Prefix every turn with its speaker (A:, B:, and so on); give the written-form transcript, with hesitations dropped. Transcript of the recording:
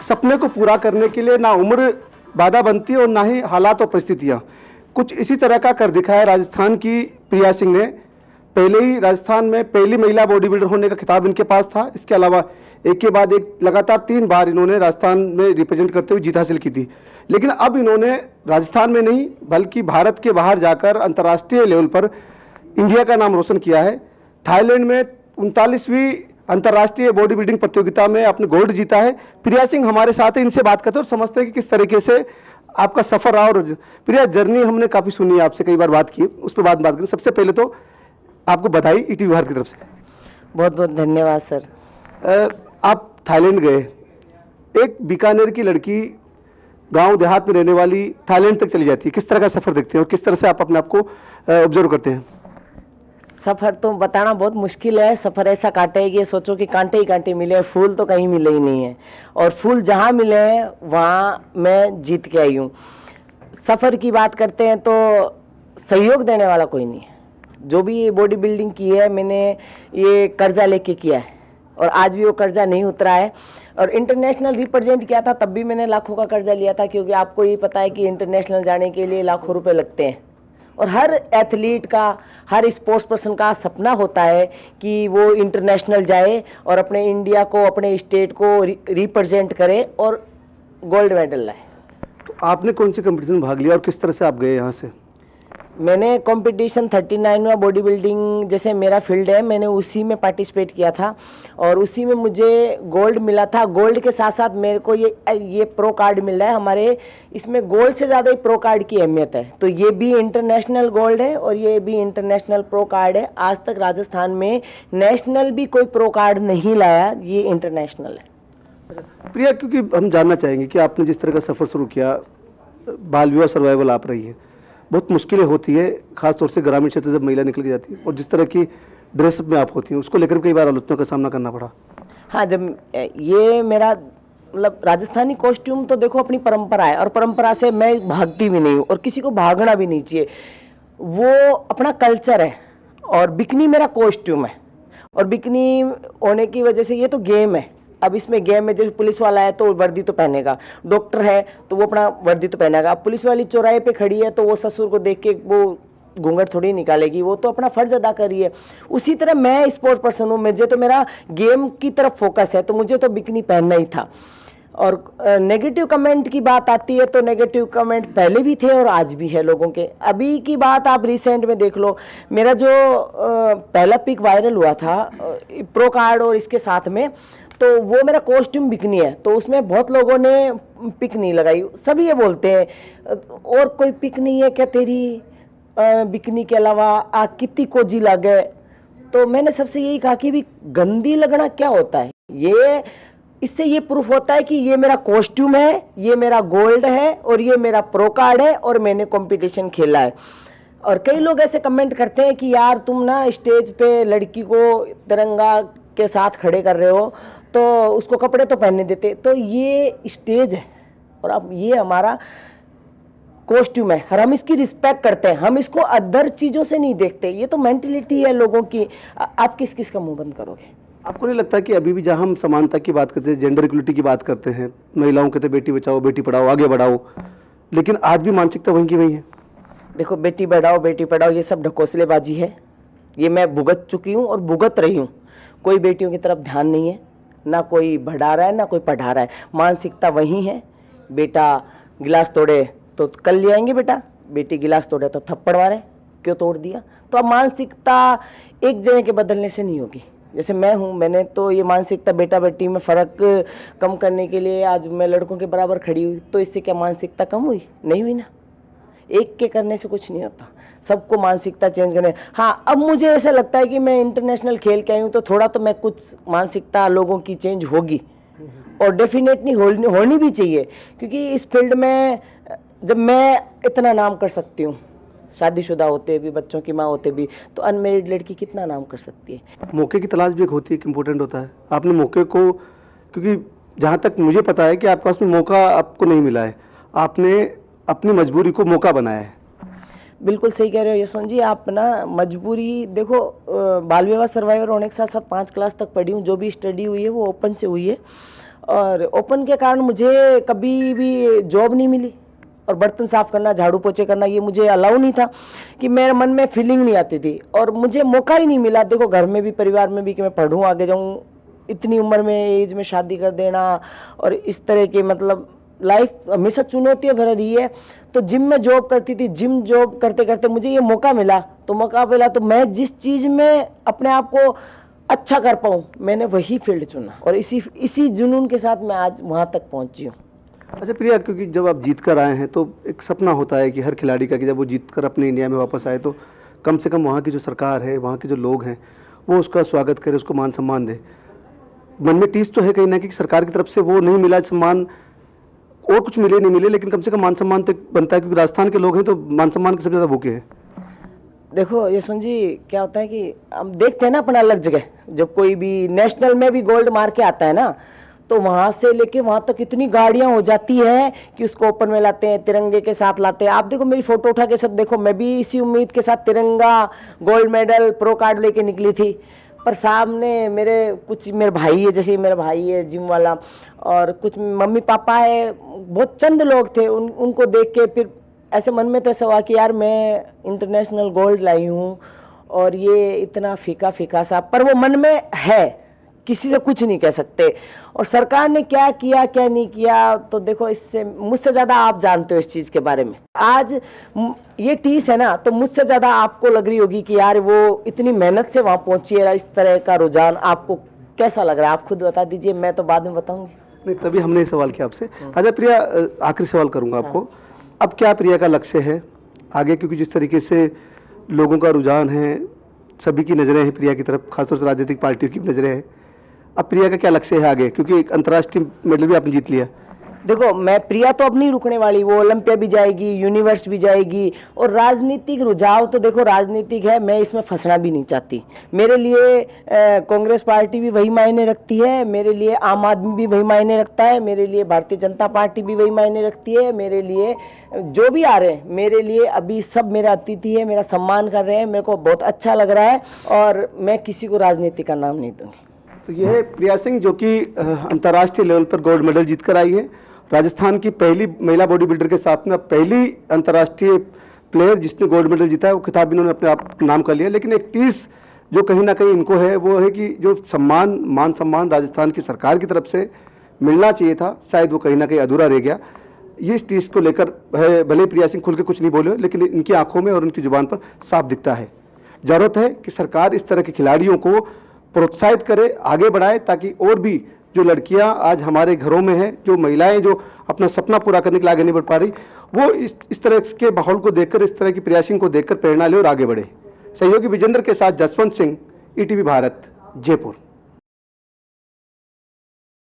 A: सपने को पूरा करने के लिए ना उम्र बाधा बनती है और ना ही हालात और परिस्थितियाँ। कुछ इसी तरह का कर दिखाया राजस्थान की प्रिया सिंह ने। पहले ही राजस्थान में पहली महिला बॉडी बिल्डर होने का खिताब इनके पास था। इसके अलावा एक के बाद एक लगातार 3 बार इन्होंने राजस्थान में रिप्रेजेंट करते हुए जीत हासिल की थी। लेकिन अब इन्होंने राजस्थान में नहीं बल्कि भारत के बाहर जाकर अंतर्राष्ट्रीय लेवल पर इंडिया का नाम रोशन किया है। थाईलैंड में 39वीं अंतर्राष्ट्रीय बॉडी बिल्डिंग प्रतियोगिता में अपने गोल्ड जीता है। प्रिया सिंह हमारे साथ है, इनसे बात करते हैं और समझते हैं कि किस तरीके से आपका सफर रहा। और प्रिया, जर्नी हमने काफ़ी सुनी है, आपसे कई बार बात की, उस पर बात करें। सबसे पहले तो आपको बधाई ईटीवी भारत की तरफ से।
B: बहुत बहुत धन्यवाद सर।
A: आप थाईलैंड गए, एक बीकानेर की लड़की गांव देहात में रहने वाली थाईलैंड तक चली जाती है। किस तरह का सफ़र देखते हैं और किस तरह से आप अपने आप को ऑब्जर्व करते हैं?
B: सफ़र तो बताना बहुत मुश्किल है। सफ़र ऐसा काटे है कि सोचो कि कांटे ही कांटे मिले, फूल तो कहीं मिले ही नहीं है, और फूल जहाँ मिले हैं वहाँ मैं जीत के आई हूँ। सफ़र की बात करते हैं तो सहयोग देने वाला कोई नहीं है। जो भी ये बॉडी बिल्डिंग की है मैंने ये कर्जा लेके किया है, और आज भी वो कर्जा नहीं उतरा है। और इंटरनेशनल रिप्रेजेंट किया था तब भी मैंने लाखों का कर्जा लिया था, क्योंकि आपको ये पता है कि इंटरनेशनल जाने के लिए लाखों रुपए लगते हैं। और हर एथलीट का, हर स्पोर्ट्स पर्सन का सपना होता है कि वो इंटरनेशनल जाए और अपने इंडिया को, अपने स्टेट को रिप्रेजेंट करे और गोल्ड मेडल लाए।
A: तो आपने कौन सी कंपटीशन में भाग लिया और किस तरह से आप गए यहाँ से?
B: मैंने कंपटीशन 39वां बॉडी बिल्डिंग, जैसे मेरा फील्ड है, मैंने उसी में पार्टिसिपेट किया था और उसी में मुझे गोल्ड मिला था। गोल्ड के साथ साथ मेरे को ये प्रो कार्ड मिल रहा है। हमारे इसमें गोल्ड से ज़्यादा ही प्रो कार्ड की अहमियत है। तो ये भी इंटरनेशनल गोल्ड है और ये भी इंटरनेशनल प्रो कार्ड है। आज तक राजस्थान में नेशनल भी कोई प्रो कार्ड नहीं लाया, ये इंटरनेशनल है।
A: प्रिया, क्योंकि हम जानना चाहेंगे कि आपने जिस तरह का सफ़र शुरू किया, बाल विवाह सर्वाइवल आप रही है, बहुत मुश्किलें होती है, खासतौर से ग्रामीण क्षेत्र जब महिला निकल के जाती है, और जिस तरह की ड्रेसअप में आप होती हैं उसको लेकर कई बार आलोचना का सामना करना पड़ा।
B: हाँ, जब ये मेरा मतलब राजस्थानी कॉस्ट्यूम तो देखो अपनी परंपरा है, और परंपरा से मैं भागती भी नहीं हूँ और किसी को भागना भी नहीं चाहिए। वो अपना कल्चर है और बिकनी मेरा कॉस्ट्यूम है, और बिकनी होने की वजह से ये तो गेम है। अब इसमें गेम में जैसे पुलिस वाला है तो वर्दी तो पहनेगा, डॉक्टर है तो वो अपना वर्दी तो पहनेगा। अब पुलिस वाली चौराहे पे खड़ी है तो वो ससुर को देख के वो घूंघट थोड़ी निकालेगी, वो तो अपना फर्ज अदा कर रही है। उसी तरह मैं स्पोर्ट्स पर्सन हूँ, मुझे तो मेरा गेम की तरफ फोकस है, तो मुझे तो बिकनी पहनना ही था। और नेगेटिव कमेंट की बात आती है तो नेगेटिव कमेंट पहले भी थे और आज भी है लोगों के। अभी की बात आप रिसेंट में देख लो, मेरा जो पहला पिक वायरल हुआ था प्रो कार्ड और इसके साथ में, तो वो मेरा कॉस्ट्यूम बिकनी है, तो उसमें बहुत लोगों ने पिक नहीं लगाई। सभी ये बोलते हैं और कोई पिक नहीं है क्या तेरी बिकनी के अलावा, कितनी कोजी लगे। तो मैंने सबसे यही कहा कि भी गंदी लगना क्या होता है, ये इससे ये प्रूफ होता है कि ये मेरा कॉस्ट्यूम है, ये मेरा गोल्ड है और ये मेरा प्रो कार्ड है और मैंने कंपटीशन खेला है। और कई लोग ऐसे कमेंट करते हैं कि यार तुम ना स्टेज पे लड़की को तिरंगा के साथ खड़े कर रहे हो तो उसको कपड़े तो पहनने देते। तो ये स्टेज है और अब ये हमारा कॉस्ट्यूम है और हम इसकी रिस्पेक्ट करते हैं, हम इसको अदर चीज़ों से नहीं देखते। ये तो मेंटलिटी है लोगों की। आप किस किस का मुंह बंद करोगे?
A: आपको नहीं लगता कि अभी भी जहाँ हम समानता की बात करते हैं, जेंडर इक्वलिटी की बात करते हैं, महिलाओं कहते हैं बेटी बचाओ बेटी पढ़ाओ आगे बढ़ाओ, लेकिन आज भी मानसिकता वहीं की वहीं है?
B: देखो, बेटी बढ़ाओ बेटी पढ़ाओ ये सब ढकोसलेबाजी है। ये मैं भुगत चुकी हूँ और भुगत रही हूँ। कोई बेटियों की तरफ ध्यान नहीं है, ना कोई बढ़ा रहा है ना कोई पढ़ा रहा है। मानसिकता वही है, बेटा गिलास तोड़े तो कल ले आएंगे बेटा, बेटी गिलास तोड़े तो थप्पड़ मारे, क्यों तोड़ दिया। तो अब मानसिकता एक जने के बदलने से नहीं होगी। जैसे मैं हूँ, मैंने तो ये मानसिकता बेटा बेटी में फ़र्क कम करने के लिए आज मैं लड़कों के बराबर खड़ी हुई, तो इससे क्या मानसिकता कम हुई? नहीं हुई ना। एक के करने से कुछ नहीं होता, सबको मानसिकता चेंज करने। हाँ, अब मुझे ऐसा लगता है कि मैं इंटरनेशनल खेल के आई हूँ तो थोड़ा तो मैं कुछ मानसिकता लोगों की चेंज होगी, और डेफिनेटली होनी भी चाहिए। क्योंकि इस फील्ड में जब मैं इतना नाम कर सकती हूँ, शादीशुदा होते भी, बच्चों की माँ होते भी, तो अनमेरिड लड़की कितना नाम कर सकती है।
A: मौके की तलाश भी एक होती है, इम्पोर्टेंट होता है। आपने मौके को, क्योंकि जहाँ तक मुझे पता है कि आपके पास में मौका आपको नहीं मिला है, आपने अपनी मजबूरी को मौका बनाया है।
B: बिल्कुल सही कह रहे हो यशवंत जी। आप ना मजबूरी देखो, बाल विवाह सर्वाइवर होने के साथ साथ 5 क्लास तक पढ़ी हूँ। जो भी स्टडी हुई है वो ओपन से हुई है, और ओपन के कारण मुझे कभी भी जॉब नहीं मिली, और बर्तन साफ करना, झाड़ू पोछे करना ये मुझे अलाउ नहीं था, कि मेरे मन में फीलिंग नहीं आती थी, और मुझे मौका ही नहीं मिला। देखो घर में भी, परिवार में भी, कि मैं पढ़ूँ, आगे जाऊँ, इतनी उम्र में, एज में शादी कर देना, और इस तरह के मतलब लाइफ हमेशा चुनौतियाँ भर रही है। तो जिम में जॉब करती थी, जिम जॉब करते करते मुझे ये मौका मिला, तो मैं जिस चीज़ में अपने आप को अच्छा कर पाऊँ, मैंने वही फील्ड चुना, और इसी जुनून के साथ मैं आज वहाँ तक पहुँची हूँ।
A: अच्छा प्रिया, क्योंकि जब आप जीत कर आए हैं तो एक सपना होता है कि हर खिलाड़ी का, कि जब वो जीत कर अपने इंडिया में वापस आए तो कम से कम वहाँ की जो सरकार है, वहाँ के जो लोग हैं, वो उसका स्वागत करे, उसको मान सम्मान दे। मन में टीस तो है कहीं ना, कि सरकार की तरफ से वो नहीं मिला सम्मान, और कुछ मिले नहीं मिले, लेकिन कम से कम मान सम्मान तो बनता है, क्योंकि राजस्थान के लोग हैं तो मान सम्मान के सबसे ज़्यादा भूखे हैं।
B: देखो यशवंत जी, क्या होता है कि हम देखते हैं ना अपना अलग जगह, जब कोई भी नेशनल में भी गोल्ड मार के आता है ना, तो वहाँ से लेके वहाँ तक इतनी गाड़ियाँ हो जाती हैं कि उसको ओपन में लाते हैं, तिरंगे के साथ लाते हैं। आप देखो मेरी फ़ोटो उठा के सब देखो, मैं भी इसी उम्मीद के साथ तिरंगा, गोल्ड मेडल, प्रो कार्ड लेके निकली थी। पर सामने मेरे भाई है, जैसे मेरा भाई है जिम वाला, और कुछ मम्मी पापा है, बहुत चंद लोग थे, उनको देख के फिर ऐसे मन में तो ऐसा हुआ कि यार मैं इंटरनेशनल गोल्ड लाई हूँ, और ये इतना फीका फीका सा, पर वो मन में है, किसी से कुछ नहीं कह सकते। और सरकार ने क्या किया क्या नहीं किया, तो देखो इससे मुझसे ज़्यादा आप जानते हो इस चीज़ के बारे में। आज ये टीस है ना, तो मुझसे ज़्यादा आपको लग रही होगी कि यार वो इतनी मेहनत से वहाँ पहुँची है। इस तरह का रुझान आपको कैसा लग रहा है, आप खुद बता दीजिए, मैं तो बाद में बताऊँगी।
A: नहीं, तभी हमने ये सवाल किया आपसे। अच्छा प्रिया, आखिरी सवाल करूँगा आपको। अब क्या प्रिया का लक्ष्य है आगे, क्योंकि जिस तरीके से लोगों का रुझान है, सभी की नज़रें हैं प्रिया की तरफ, खासतौर से राजनीतिक पार्टियों की नज़रें हैं, अब प्रिया का क्या लक्ष्य है आगे, क्योंकि एक अंतर्राष्ट्रीय मेडल भी आपने जीत लिया?
B: देखो मैं प्रिया तो अब नहीं रुकने वाली, वो ओलंपिया भी जाएगी, यूनिवर्स भी जाएगी, और राजनीतिक रुझाव तो देखो राजनीतिक है, मैं इसमें फंसना भी नहीं चाहती। मेरे लिए कांग्रेस पार्टी भी वही मायने रखती है, मेरे लिए आम आदमी भी वही मायने रखता है, मेरे लिए भारतीय जनता पार्टी भी वही मायने रखती है, मेरे लिए जो भी आ रहे हैं, मेरे लिए अभी सब मेरा अतिथि है, मेरा सम्मान कर रहे हैं, मेरे को बहुत अच्छा लग रहा है, और मैं किसी को राजनीति का नाम नहीं दूंगी।
A: तो यह है प्रिया सिंह, जो कि अंतर्राष्ट्रीय लेवल पर गोल्ड मेडल जीत कर आई है, राजस्थान की पहली महिला बॉडी बिल्डर के साथ में पहली अंतर्राष्ट्रीय प्लेयर जिसने गोल्ड मेडल जीता है। वो खिताब इन्होंने अपने आप नाम कर लिया, लेकिन एक टीस जो कहीं ना कहीं इनको है, वो है कि जो मान सम्मान राजस्थान की सरकार की तरफ से मिलना चाहिए था, शायद वो कहीं ना कहीं अधूरा रह गया। ये इस टीस को लेकर है, भले प्रिया सिंह खुल के कुछ नहीं बोले, लेकिन इनकी आंखों में और उनकी जुबान पर साफ दिखता है। जरूरत है कि सरकार इस तरह के खिलाड़ियों को प्रोत्साहित करे, आगे बढ़ाए, ताकि और भी जो लड़कियां आज हमारे घरों में हैं, जो महिलाएं जो अपना सपना पूरा करने के लिए आगे नहीं बढ़ पा रही, वो इस तरह के माहौल को देखकर, इस तरह की प्रिया सिंह को देखकर प्रेरणा ले और आगे बढ़े। सहयोगी विजेंद्र के साथ जसवंत सिंह, ईटीवी भारत, जयपुर।